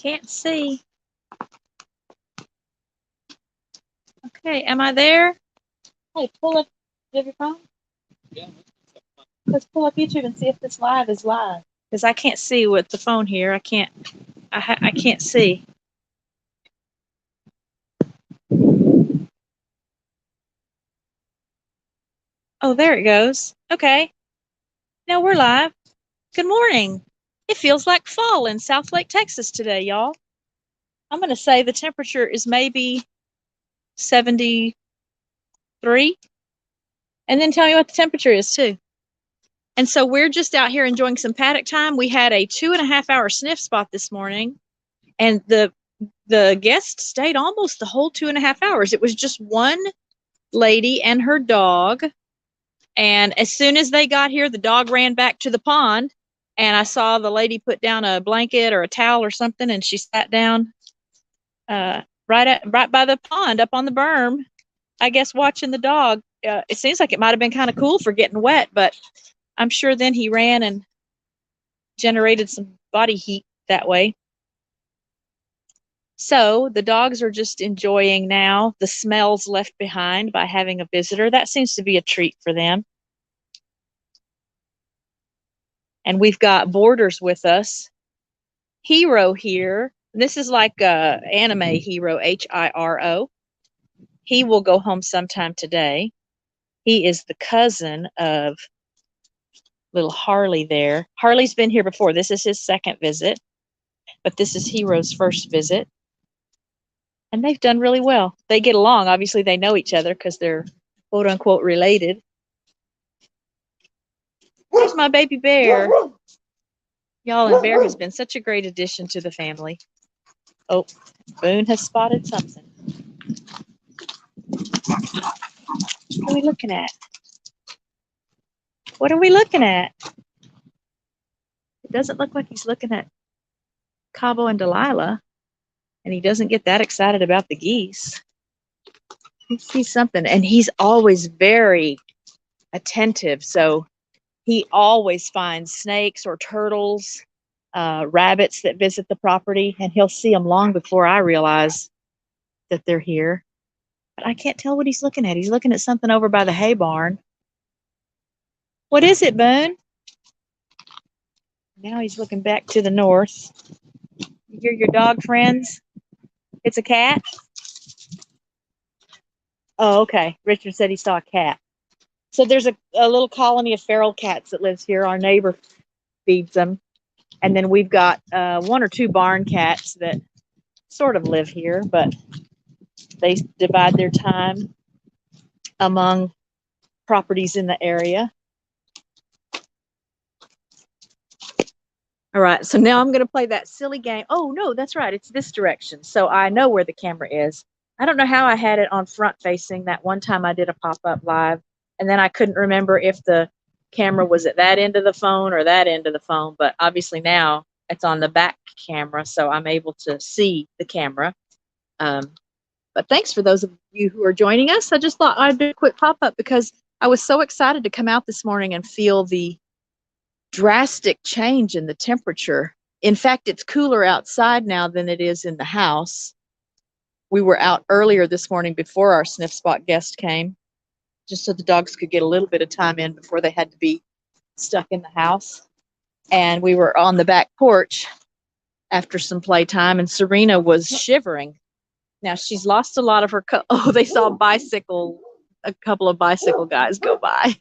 Can't see. Okay, am I there? Hey, pull up. Do you have your phone? Yeah. Let's pull up YouTube and see if this live is live. Because I can't see with the phone here. I can't see. Oh, there it goes. Okay. Now we're live. Good morning. It feels like fall in Southlake, Texas today, y'all. I'm going to say the temperature is maybe 73. And then tell me what the temperature is too. And so we're just out here enjoying some paddock time. We had a 2.5-hour sniff spot this morning, and the guest stayed almost the whole 2.5 hours. It was just one lady and her dog. And as soon as they got here, the dog ran back to the pond, and I saw the lady put down a blanket or a towel or something, and she sat down right by the pond up on the berm, I guess, watching the dog. It seems like it might have been kind of cool for getting wet, but I'm sure then he ran and generated some body heat that way. So the dogs are just enjoying now the smells left behind by having a visitor. That seems to be a treat for them. And we've got boarders with us. Hero here. This is like anime hero, Hiro. He will go home sometime today. He is the cousin of little Harley there. Harley's been here before. This is his second visit, but this is Hero's first visit. And they've done really well. They get along. Obviously, they know each other because they're quote unquote related. There's my baby bear. Y'all, and Bear has been such a great addition to the family. Oh, Boone has spotted something. What are we looking at? What are we looking at? It doesn't look like he's looking at Cabo and Delilah, and he doesn't get that excited about the geese. He sees something, and he's always very attentive, so he always finds snakes or turtles, rabbits that visit the property, and he'll see them long before I realize that they're here. But I can't tell what he's looking at. He's looking at something over by the hay barn. What is it, Boone? Now he's looking back to the north. You hear your dog friends? It's a cat? Oh, okay. Richard said he saw a cat. So there's a little colony of feral cats that lives here. Our neighbor feeds them. And then we've got 1 or 2 barn cats that sort of live here, but they divide their time among properties in the area. All right, so now I'm going to play that silly game. Oh, no, that's right. It's this direction. So I know where the camera is. I don't know how I had it on front facing that one time I did a pop-up live, and then I couldn't remember if the camera was at that end of the phone or that end of the phone, but obviously now it's on the back camera, so I'm able to see the camera. But thanks for those of you who are joining us. I just thought I'd do a quick pop-up because I was so excited to come out this morning and feel the drastic change in the temperature. In fact, it's cooler outside now than it is in the house. We were out earlier this morning before our sniff spot guest came, just so the dogs could get a little bit of time in before they had to be stuck in the house. And we were on the back porch after some playtime, and Serena was shivering. Now, she's lost a lot of her oh, they saw a couple of bicycle guys go by.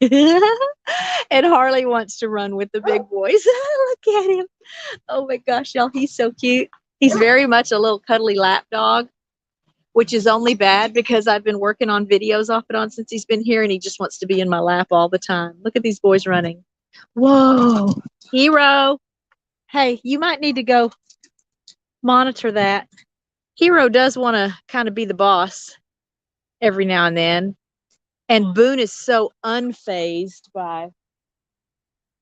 And Harley wants to run with the big boys. Look at him. Oh my gosh, y'all, he's so cute. He's very much a little cuddly lap dog, which is only bad because I've been working on videos off and on since he's been here, and he just wants to be in my lap all the time. Look at these boys running. Whoa, Hero. Hey, you might need to go monitor that. Hero does want to kind of be the boss every now and then. And Boone is so unfazed by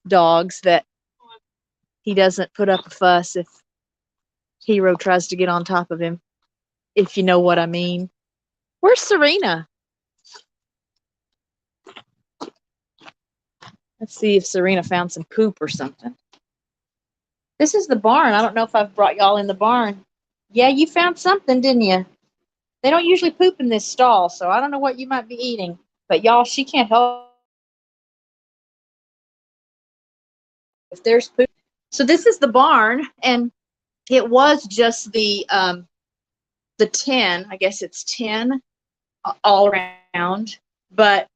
dogs that he doesn't put up a fuss if Hero tries to get on top of him, if you know what I mean. Where's Serena? Let's see if Serena found some poop or something. This is the barn. I don't know if I've brought y'all in the barn. Yeah, you found something, didn't you? They don't usually poop in this stall, so I don't know what you might be eating. But y'all, she can't help if there's poop. So this is the barn, and it was just the 10. I guess it's 10 all around. But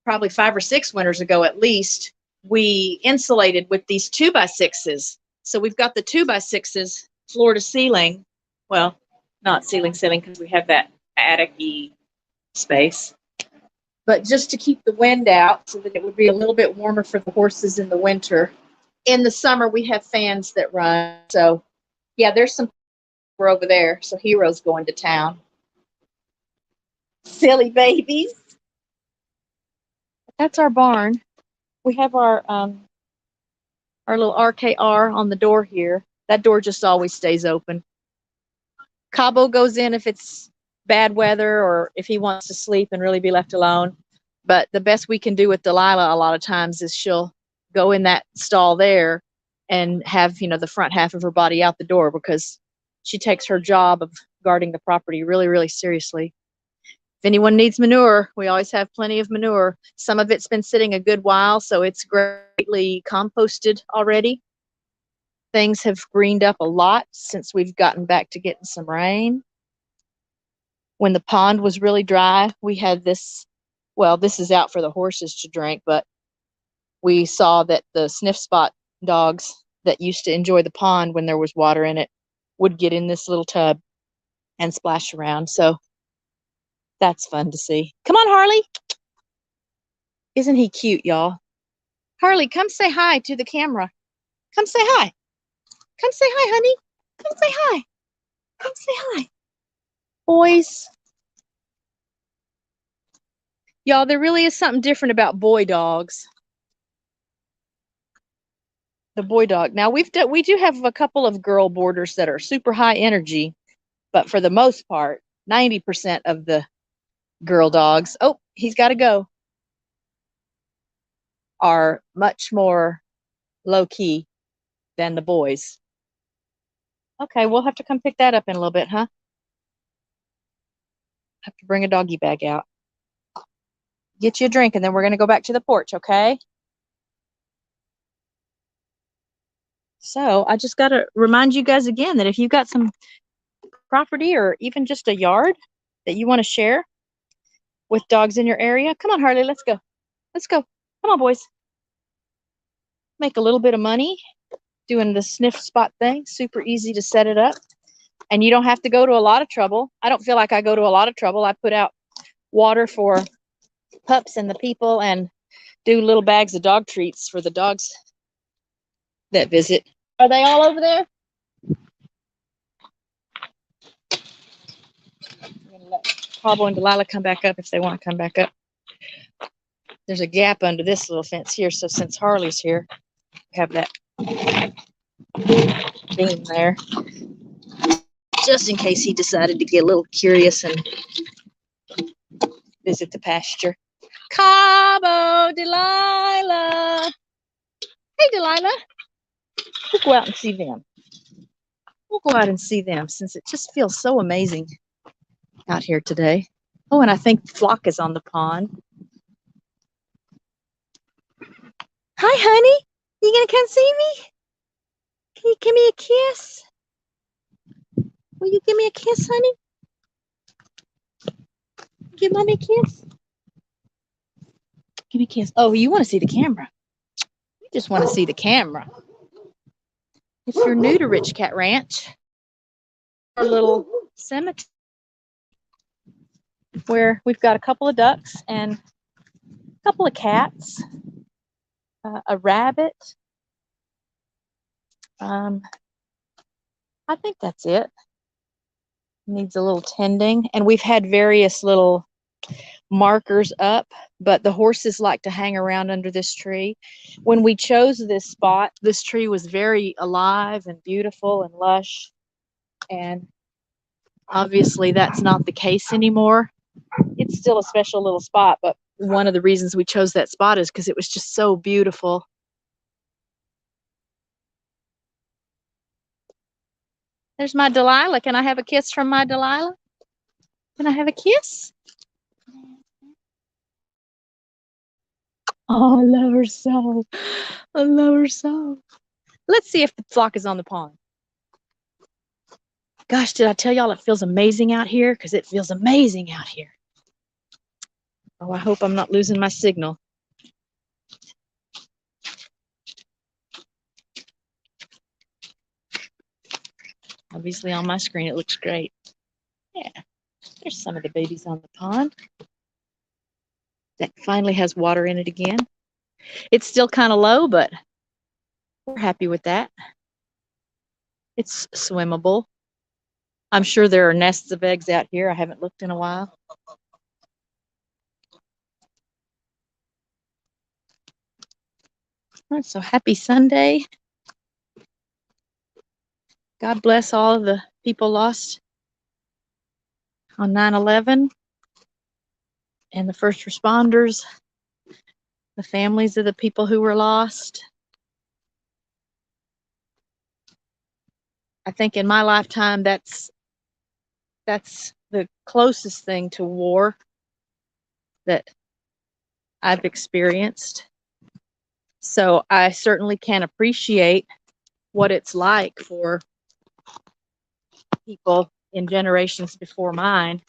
probably 5 or 6 winters ago, at least, we insulated with these 2x6s. So we've got the 2x6s floor to ceiling. Well, not ceiling because we have that attic-y space, but just to keep the wind out so that it would be a little bit warmer for the horses in the winter. In the summer, we have fans that run. So, yeah, there's some over there. So Hero's going to town. Silly babies. That's our barn. We have our little RKR on the door here. That door just always stays open. Cabo goes in if it's bad weather or if he wants to sleep and really be left alone. But the best we can do with Delilah a lot of times is she'll go in that stall there and have, the front half of her body out the door because she takes her job of guarding the property really, really seriously. If anyone needs manure, we always have plenty of manure. Some of it's been sitting a good while, so it's greatly composted already. Things have greened up a lot since we've gotten back to getting some rain. When the pond was really dry, we had this, well, this is out for the horses to drink, but we saw that the sniff spot dogs that used to enjoy the pond when there was water in it would get in this little tub and splash around. So that's fun to see. Come on, Harley. Isn't he cute, y'all? Harley, come say hi to the camera. Come say hi. Come say hi, honey. Come say hi. Come say hi. Boys. Y'all, there really is something different about boy dogs. The boy dog. Now, we do have a couple of girl boarders that are super high energy, but for the most part, 90% of the girl dogs, oh, he's got to go, are much more low-key than the boys. Okay, we'll have to come pick that up in a little bit, huh? Have to bring a doggy bag out. Get you a drink, and then we're going to go back to the porch, okay? So I just got to remind you guys again that if you've got some property or even just a yard that you want to share with dogs in your area, come on, Harley, let's go. Let's go. Come on, boys. Make a little bit of money doing the sniff spot thing. Super easy to set it up. And you don't have to go to a lot of trouble. I don't feel like I go to a lot of trouble. I put out water for pups and the people and do little bags of dog treats for the dogs that visit. Are they all over there? I'm going to let Pablo and Delilah come back up if they want to come back up. There's a gap under this little fence here, so since Harley's here, we have that beam there, just in case he decided to get a little curious and visit the pasture. Cabo, Delilah. Hey, Delilah. We'll go out and see them. We'll go out and see them since it just feels so amazing out here today. Oh, and I think Flock is on the pond. Hi, honey. You gonna come see me? Can you give me a kiss? Will you give me a kiss, honey? Give mommy a kiss. Give me a kiss. Oh, you want to see the camera? You just want to see the camera. If you're new to Rich Cat Ranch, our little cemetery where we've got a couple of ducks and a couple of cats, a rabbit. I think that's it. Needs a little tending, and we've had various little markers up, but the horses like to hang around under this tree. When we chose this spot, this tree was very alive and beautiful and lush, and obviously that's not the case anymore. It's still a special little spot, but one of the reasons we chose that spot is because it was just so beautiful. There's my Delilah. Can I have a kiss from my Delilah? Can I have a kiss? Oh, I love her so. I love her so. Let's see if the flock is on the pond. Gosh, did I tell y'all it feels amazing out here? Because it feels amazing out here. Oh, I hope I'm not losing my signal. Obviously on my screen it looks great. Yeah, there's some of the babies on the pond. That finally has water in it again. It's still kind of low, but we're happy with that. It's swimmable. I'm sure there are nests of eggs out here. I haven't looked in a while. So happy Sunday. God bless all of the people lost on 9/11 and the first responders, the families of the people who were lost. I think in my lifetime that's the closest thing to war that I've experienced. So I certainly can appreciate what it's like for people in generations before mine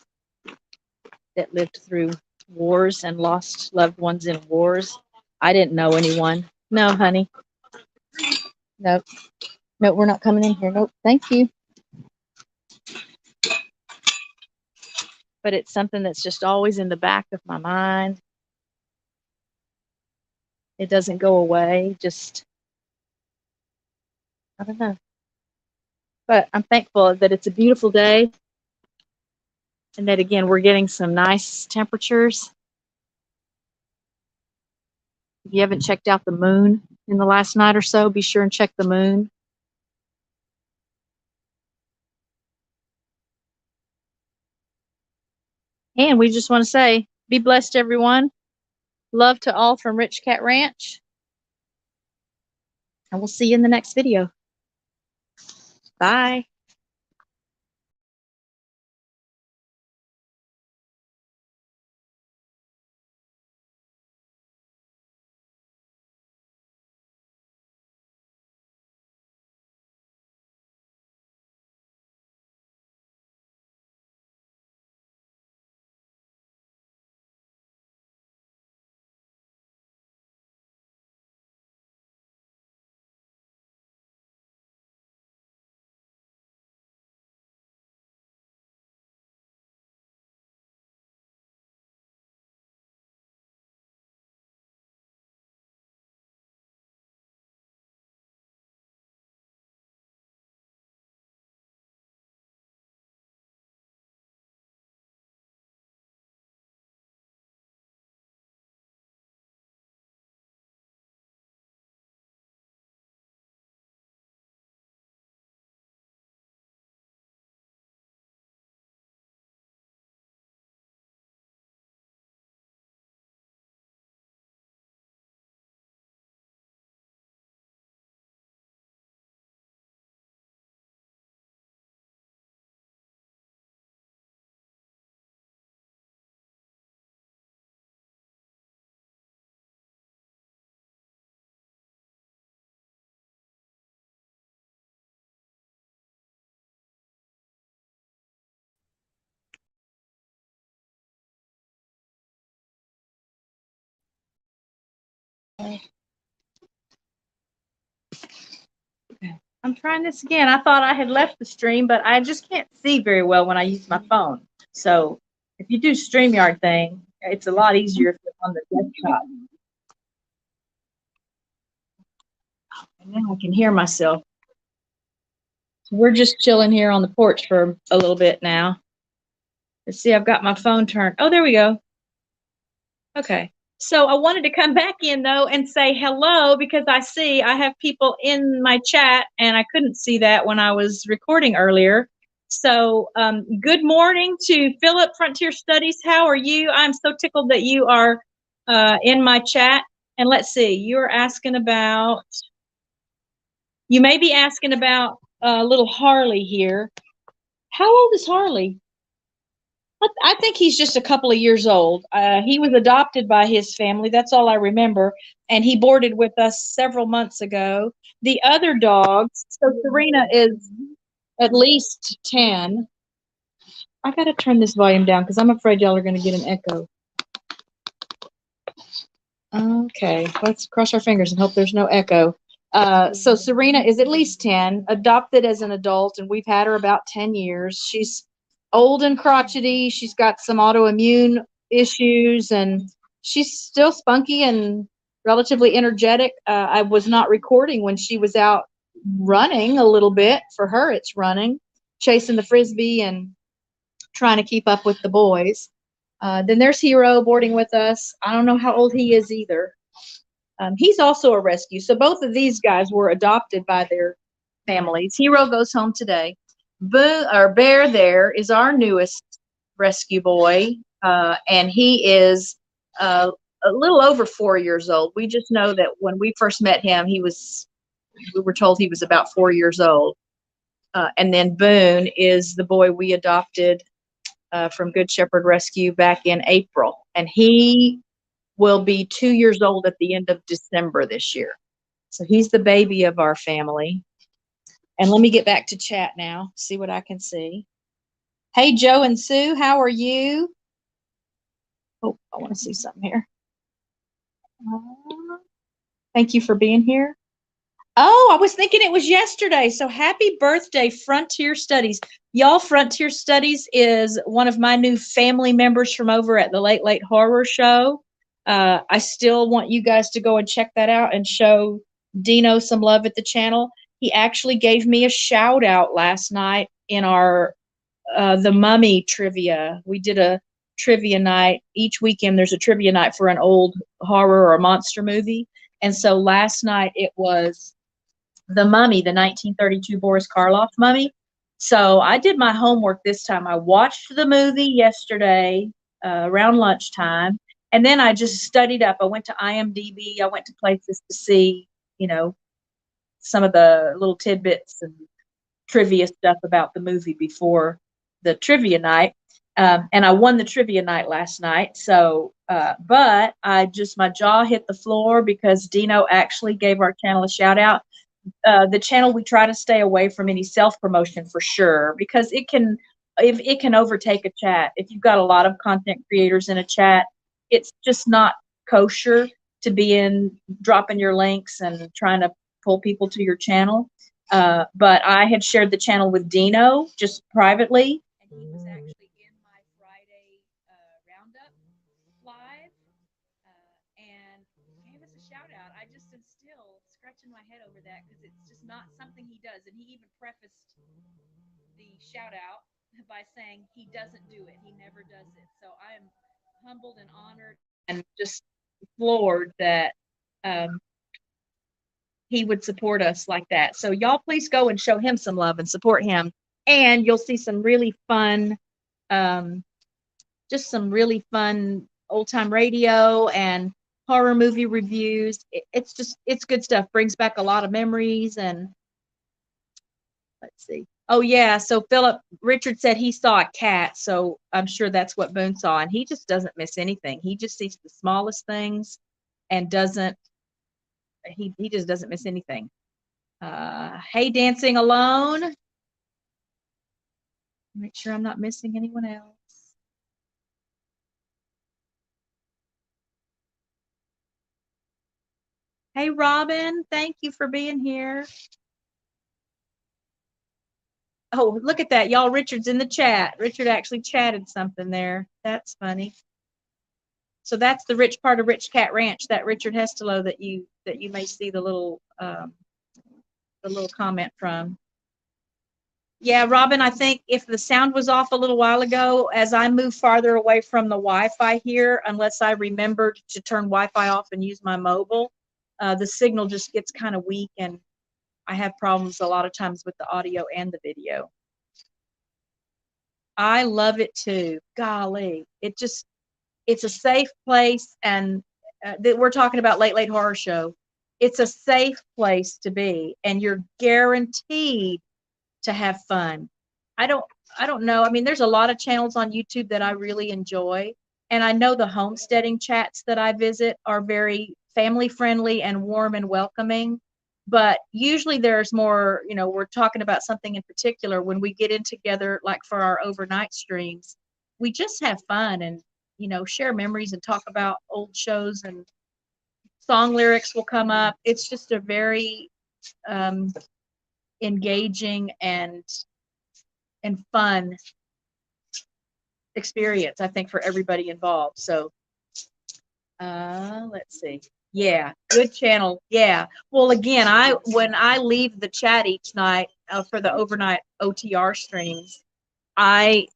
that lived through wars and lost loved ones in wars. I didn't know anyone. No, honey. Nope. No, we're not coming in here. Nope. Thank you. But it's something that's just always in the back of my mind. It doesn't go away. Just, I don't know. But I'm thankful that it's a beautiful day and that, again, we're getting some nice temperatures. If you haven't checked out the moon in the last night or so, be sure and check the moon. And we just want to say, be blessed, everyone. Love to all from Rich Cat Ranch. And we'll see you in the next video. Bye. I'm trying this again. I thought I had left the stream, but I just can't see very well when I use my phone. So if you do StreamYard thing, it's a lot easier if you're on the desktop. And now I can hear myself. So we're just chilling here on the porch for a little bit now. Let's see, I've got my phone turned. Oh, there we go. Okay. So I wanted to come back in though and say hello because I see I have people in my chat and I couldn't see that when I was recording earlier. So good morning to Philip, Frontier Studies. How are you? I'm so tickled that you are in my chat. And let's see, you're asking about, you may be asking about little Harley here. How old is Harley? I think he's just a couple of years old. He was adopted by his family. That's all I remember. And he boarded with us several months ago. The other dogs, so Serena is at least 10. I got to turn this volume down because I'm afraid y'all are going to get an echo. Okay, let's cross our fingers and hope there's no echo. So Serena is at least 10, adopted as an adult, and we've had her about 10 years. She's old and crotchety. She's got some autoimmune issues, and she's still spunky and relatively energetic. I was not recording when she was out running a little bit. For her, it's running, chasing the frisbee and trying to keep up with the boys. Then there's Hero boarding with us. I don't know how old he is either. He's also a rescue. So both of these guys were adopted by their families. Hero goes home today. Bear there is our newest rescue boy, and he is a little over 4 years old. We just know that when we first met him, we were told he was about 4 years old. And then Boone is the boy we adopted from Good Shepherd Rescue back in April, and he will be 2 years old at the end of December this year. So he's the baby of our family. And let me get back to chat now, see what I can see. Hey, Joe and Sue, how are you? Oh, I want to see something here. Thank you for being here. Oh, I was thinking it was yesterday. So happy birthday, Frontier Studies. Y'all, Frontier Studies is one of my new family members from over at the Late Late Horror Show. I still want you guys to go and check that out and show Dino some love at the channel. He actually gave me a shout out last night in our The Mummy trivia. We did a trivia night. Each weekend there's a trivia night for an old horror or monster movie. And so last night it was The Mummy, the 1932 Boris Karloff mummy. So I did my homework this time. I watched the movie yesterday around lunchtime, and then I just studied up. I went to IMDb. I went to places to see, some of the little tidbits and trivia stuff about the movie before the trivia night. And I won the trivia night last night. So, but my jaw hit the floor because Dino actually gave our channel a shout out. The channel, we try to stay away from any self-promotion for sure, because it can overtake a chat. If you've got a lot of content creators in a chat, it's just not kosher to be dropping your links and trying to pull people to your channel. But I had shared the channel with Dino just privately, and he was actually in my Friday roundup live. And gave us a shout out. I just am still scratching my head over that because it's just not something he does. And he even prefaced the shout out by saying he doesn't do it. He never does it. So I am humbled and honored and just floored that he would support us like that. So y'all please go and show him some love and support him. And you'll see some really fun, just some really fun old time radio and horror movie reviews. It's good stuff. Brings back a lot of memories. And let's see. Oh yeah. So Richard said he saw a cat. So I'm sure that's what Boone saw. And he just doesn't miss anything. He just sees the smallest things and he just doesn't miss anything. Hey, Dancing Alone. Make sure I'm not missing anyone else. Hey, Robin, thank you for being here. Oh, look at that. Y'all, Richard's in the chat. Richard actually chatted something there. That's funny. So that's the rich part of RichKatRanch, that Richard Hestelow that you may see the little comment from. Yeah, Robin, I think if the sound was off a little while ago, as I move farther away from the Wi-Fi here, unless I remembered to turn Wi-Fi off and use my mobile, the signal just gets kind of weak, and I have problems a lot of times with the audio and the video. I love it too. Golly, it's a safe place, and we're talking about Late Late Horror Show. It's a safe place to be, and you're guaranteed to have fun. I don't I don't know. I mean, there's a lot of channels on YouTube that I really enjoy, and I know the homesteading chats that I visit are very family friendly and warm and welcoming. But usually there's more, we're talking about something in particular when we get in together, like for our overnight streams, we just have fun and, share memories and talk about old shows, and song lyrics will come up. It's just a very um, engaging and fun experience, I think, for everybody involved. So let's see. Yeah, good channel. Yeah. Well, again, when I leave the chat each night for the overnight OTR streams, I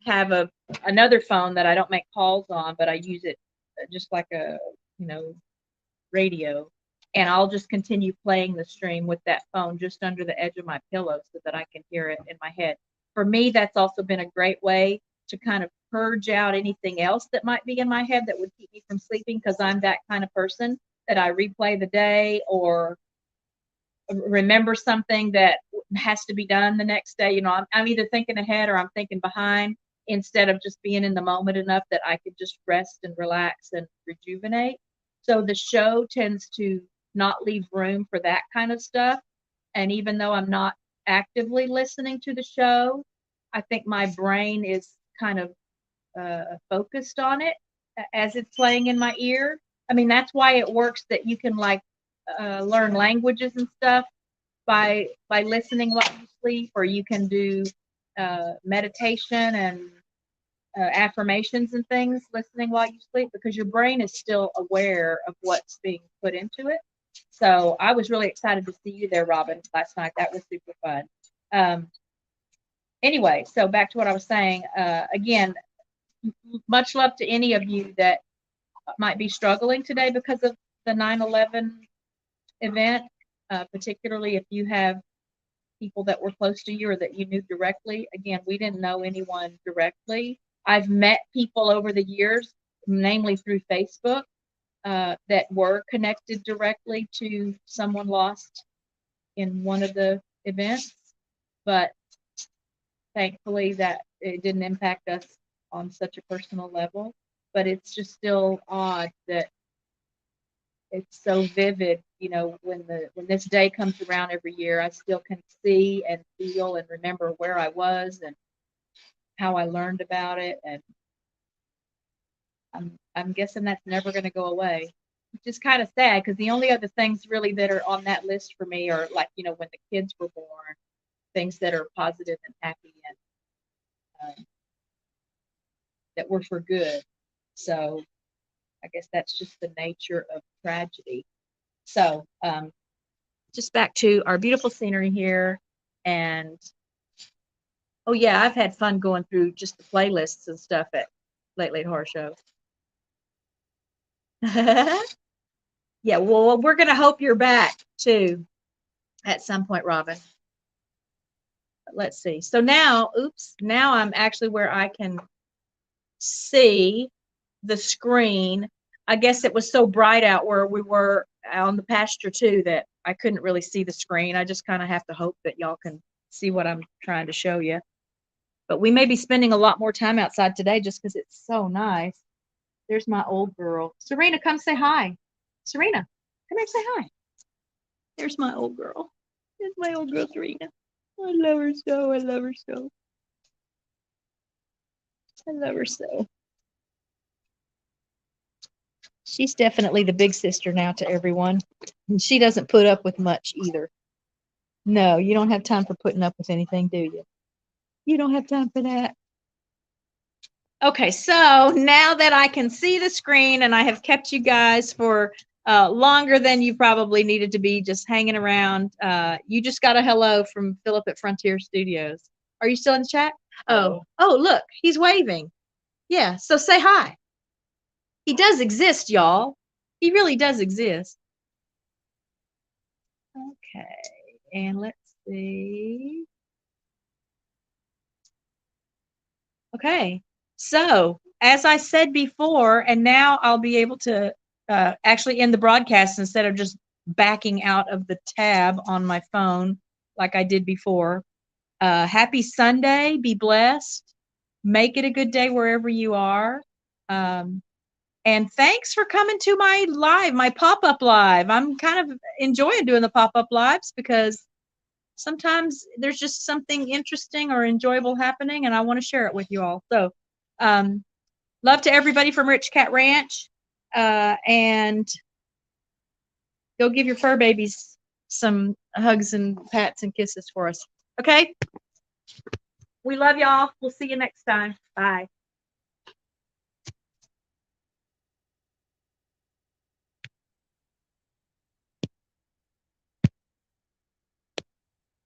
have another phone that I don't make calls on, but I use it just like a radio, and I'll just continue playing the stream with that phone just under the edge of my pillow so that I can hear it in my head. For me, that's also been a great way to kind of purge out anything else that might be in my head that would keep me from sleeping, because I'm that kind of person that I replay the day or remember something that has to be done the next day. I'm either thinking ahead or I'm thinking behind, instead of just being in the moment enough that I could just rest and relax and rejuvenate. So the show tends to not leave room for that kind of stuff. And even though I'm not actively listening to the show, I think my brain is kind of focused on it as it's playing in my ear. I mean, that's why it works that you can learn languages and stuff by listening while you sleep, or you can do meditation and affirmations and things listening while you sleep, because your brain is still aware of what's being put into it. So I was really excited to see you there, Robin, last night. That was super fun. Anyway, so back to what I was saying. Again, much love to any of you that might be struggling today because of the 9/11 event, particularly if you have people that were close to you or that you knew directly. Again, we didn't know anyone directly. I've met people over the years, namely through Facebook, that were connected directly to someone lost in one of the events, but thankfully that it didn't impact us on such a personal level. But it's just still odd that it's so vivid, when this day comes around every year, I still can see and feel and remember where I was and how I learned about it. And I'm guessing that's never going to go away, which is kind of sad, because the only other things really that are on that list for me are when the kids were born, things that are positive and happy and that were for good. So I guess that's just the nature of tragedy. So just back to our beautiful scenery here. And oh yeah, I've had fun going through just the playlists and stuff at Late Late Horror Show. Yeah, well, we're going to hope you're back too at some point, Robin. Let's see. So now I'm actually where I can see the screen. I guess it was so bright out where we were on the pasture too that I couldn't really see the screen. I just kind of have to hope that y'all can see what I'm trying to show you. But we may be spending a lot more time outside today just because it's so nice. There's my old girl. Serena, come say hi. Serena, come here and say hi. There's my old girl. There's my old girl, Serena. I love her so. I love her so. I love her so. She's definitely the big sister now to everyone. And she doesn't put up with much either. No, you don't have time for putting up with anything, do you? You don't have time for that. Okay, so now that I can see the screen and I have kept you guys for longer than you probably needed to be just hanging around, you just got a hello from Philip at Frontier Studios. Are you still in the chat? Oh, look, he's waving. Yeah, so say hi. He does exist, y'all. He really does exist. Okay, and let's see. Okay, so as I said before, and now I'll be able to actually end the broadcast instead of just backing out of the tab on my phone like I did before. Happy Sunday. Be blessed. Make it a good day wherever you are. And thanks for coming to my live, my pop-up live. I'm kind of enjoying doing the pop-up lives because sometimes there's just something interesting or enjoyable happening, and I want to share it with you all. So, love to everybody from Rich Cat Ranch, and go give your fur babies some hugs and pats and kisses for us. Okay? We love y'all. We'll see you next time. Bye.